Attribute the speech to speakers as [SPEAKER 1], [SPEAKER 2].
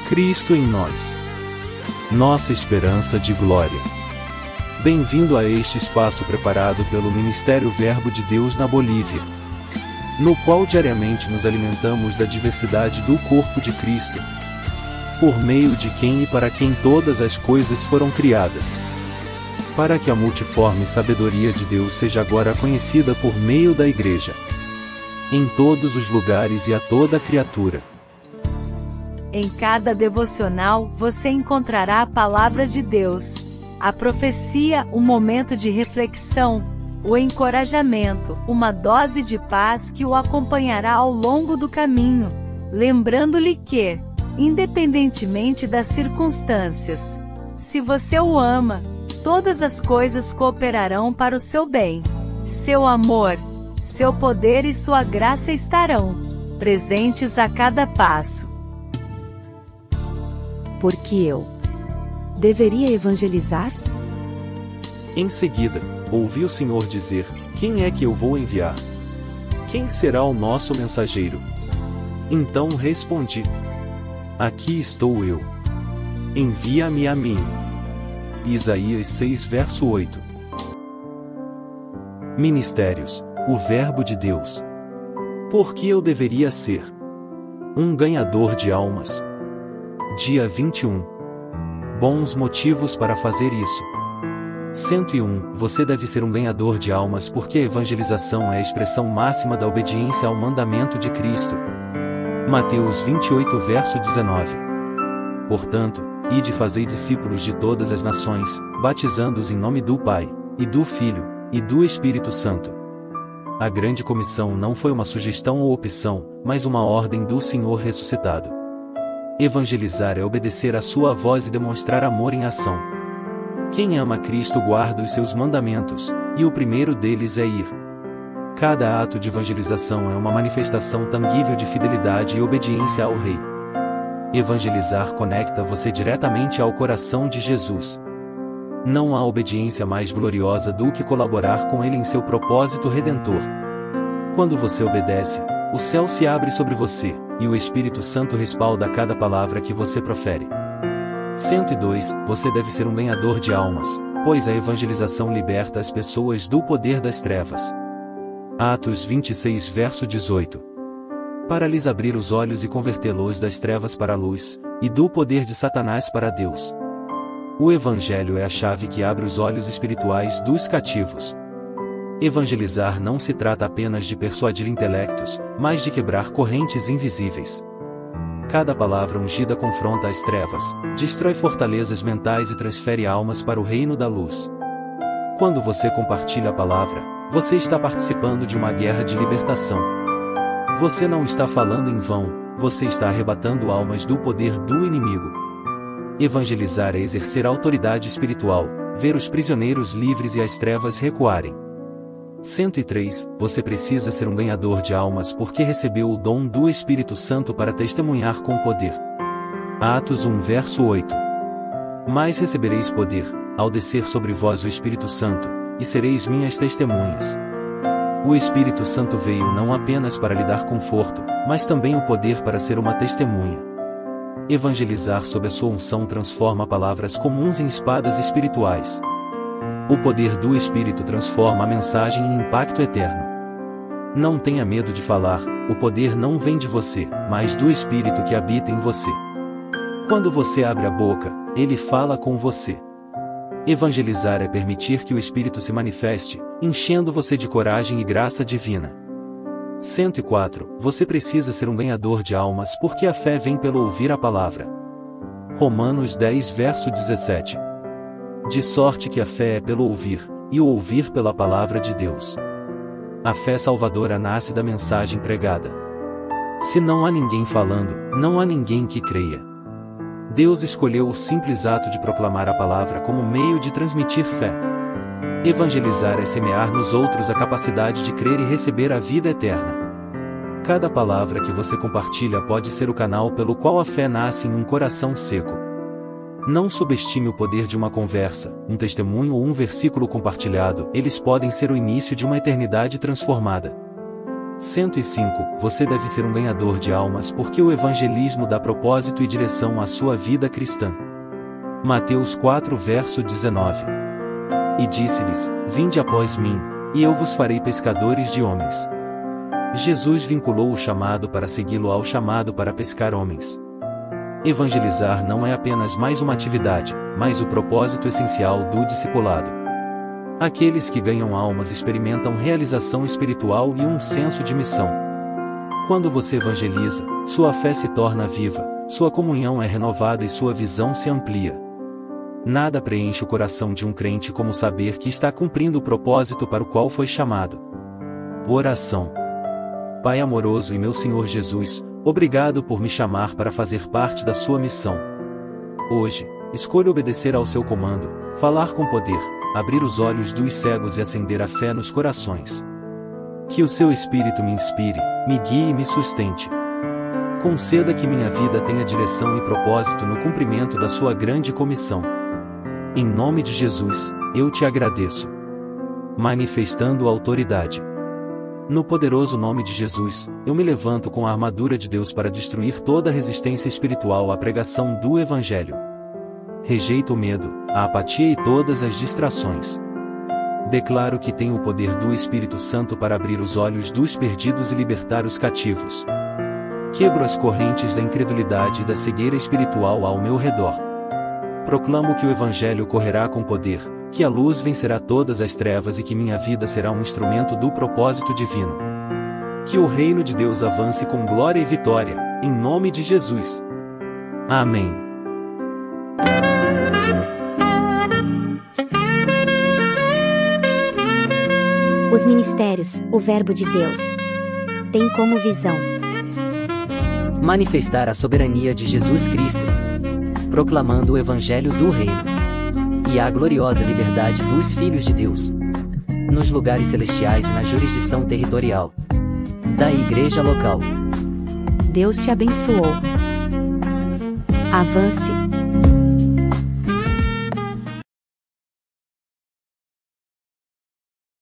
[SPEAKER 1] Cristo em nós. Nossa esperança de glória. Bem-vindo a este espaço preparado pelo Ministério Verbo de Deus na Bolívia, no qual diariamente nos alimentamos da diversidade do corpo de Cristo, por meio de quem e para quem todas as coisas foram criadas, para que a multiforme sabedoria de Deus seja agora conhecida por meio da Igreja, em todos os lugares e a toda criatura.
[SPEAKER 2] Em cada devocional, você encontrará a palavra de Deus, a profecia, um momento de reflexão, o encorajamento, uma dose de paz que o acompanhará ao longo do caminho, lembrando-lhe que, independentemente das circunstâncias, se você o ama, todas as coisas cooperarão para o seu bem. Seu amor, seu poder e sua graça estarão presentes a cada passo.
[SPEAKER 3] Porque eu deveria evangelizar?
[SPEAKER 1] Em seguida, ouvi o Senhor dizer: quem é que eu vou enviar? Quem será o nosso mensageiro? Então respondi: aqui estou eu. Envia-me a mim. Isaías 6 verso 8. Ministérios, o Verbo de Deus. Por que eu deveria ser um ganhador de almas? Dia 21. Bons motivos para fazer isso. 101. Você deve ser um ganhador de almas porque a evangelização é a expressão máxima da obediência ao mandamento de Cristo. Mateus 28 verso 19. Portanto, ide fazei discípulos de todas as nações, batizando-os em nome do Pai, e do Filho, e do Espírito Santo. A grande comissão não foi uma sugestão ou opção, mas uma ordem do Senhor ressuscitado. Evangelizar é obedecer à sua voz e demonstrar amor em ação. Quem ama Cristo guarda os seus mandamentos, e o primeiro deles é ir. Cada ato de evangelização é uma manifestação tangível de fidelidade e obediência ao Rei. Evangelizar conecta você diretamente ao coração de Jesus. Não há obediência mais gloriosa do que colaborar com Ele em seu propósito redentor. Quando você obedece, o céu se abre sobre você, e o Espírito Santo respalda cada palavra que você profere. 102. Você deve ser um ganhador de almas, pois a evangelização liberta as pessoas do poder das trevas. Atos 26 verso 18. Para lhes abrir os olhos e convertê-los das trevas para a luz, e do poder de Satanás para Deus. O Evangelho é a chave que abre os olhos espirituais dos cativos. Evangelizar não se trata apenas de persuadir intelectos, mas de quebrar correntes invisíveis. Cada palavra ungida confronta as trevas, destrói fortalezas mentais e transfere almas para o reino da luz. Quando você compartilha a palavra, você está participando de uma guerra de libertação. Você não está falando em vão, você está arrebatando almas do poder do inimigo. Evangelizar é exercer autoridade espiritual, ver os prisioneiros livres e as trevas recuarem. 103. Você precisa ser um ganhador de almas porque recebeu o dom do Espírito Santo para testemunhar com poder. Atos 1 verso 8. Mas recebereis poder, ao descer sobre vós o Espírito Santo, e sereis minhas testemunhas. O Espírito Santo veio não apenas para lhe dar conforto, mas também o poder para ser uma testemunha. Evangelizar sob a sua unção transforma palavras comuns em espadas espirituais. O poder do Espírito transforma a mensagem em impacto eterno. Não tenha medo de falar, o poder não vem de você, mas do Espírito que habita em você. Quando você abre a boca, ele fala com você. Evangelizar é permitir que o Espírito se manifeste, enchendo você de coragem e graça divina. 104. Você precisa ser um ganhador de almas porque a fé vem pelo ouvir a palavra. Romanos 10 verso 17. De sorte que a fé é pelo ouvir, e o ouvir pela palavra de Deus. A fé salvadora nasce da mensagem pregada. Se não há ninguém falando, não há ninguém que creia. Deus escolheu o simples ato de proclamar a palavra como meio de transmitir fé. Evangelizar é semear nos outros a capacidade de crer e receber a vida eterna. Cada palavra que você compartilha pode ser o canal pelo qual a fé nasce em um coração seco. Não subestime o poder de uma conversa, um testemunho ou um versículo compartilhado, eles podem ser o início de uma eternidade transformada. 105. Você deve ser um ganhador de almas porque o evangelismo dá propósito e direção à sua vida cristã. Mateus 4 verso 19. E disse-lhes: Vinde após mim, e eu vos farei pescadores de homens. Jesus vinculou o chamado para segui-lo ao chamado para pescar homens. Evangelizar não é apenas mais uma atividade, mas o propósito essencial do discipulado. Aqueles que ganham almas experimentam realização espiritual e um senso de missão. Quando você evangeliza, sua fé se torna viva, sua comunhão é renovada e sua visão se amplia. Nada preenche o coração de um crente como saber que está cumprindo o propósito para o qual foi chamado. Oração. Pai amoroso e meu Senhor Jesus, obrigado por me chamar para fazer parte da sua missão. Hoje, escolho obedecer ao seu comando, falar com poder, abrir os olhos dos cegos e acender a fé nos corações. Que o seu Espírito me inspire, me guie e me sustente. Conceda que minha vida tenha direção e propósito no cumprimento da sua grande comissão. Em nome de Jesus, eu te agradeço. Manifestando autoridade. No poderoso nome de Jesus, eu me levanto com a armadura de Deus para destruir toda resistência espiritual à pregação do Evangelho. Rejeito o medo, a apatia e todas as distrações. Declaro que tenho o poder do Espírito Santo para abrir os olhos dos perdidos e libertar os cativos. Quebro as correntes da incredulidade e da cegueira espiritual ao meu redor. Proclamo que o Evangelho correrá com poder, que a luz vencerá todas as trevas e que minha vida será um instrumento do propósito divino. Que o reino de Deus avance com glória e vitória, em nome de Jesus. Amém.
[SPEAKER 4] Os ministérios, o Verbo de Deus, tem como visão
[SPEAKER 5] manifestar a soberania de Jesus Cristo, proclamando o Evangelho do Reino e a gloriosa liberdade dos filhos de Deus, nos lugares celestiais e na jurisdição territorial da igreja local.
[SPEAKER 3] Deus te abençoou. Avance.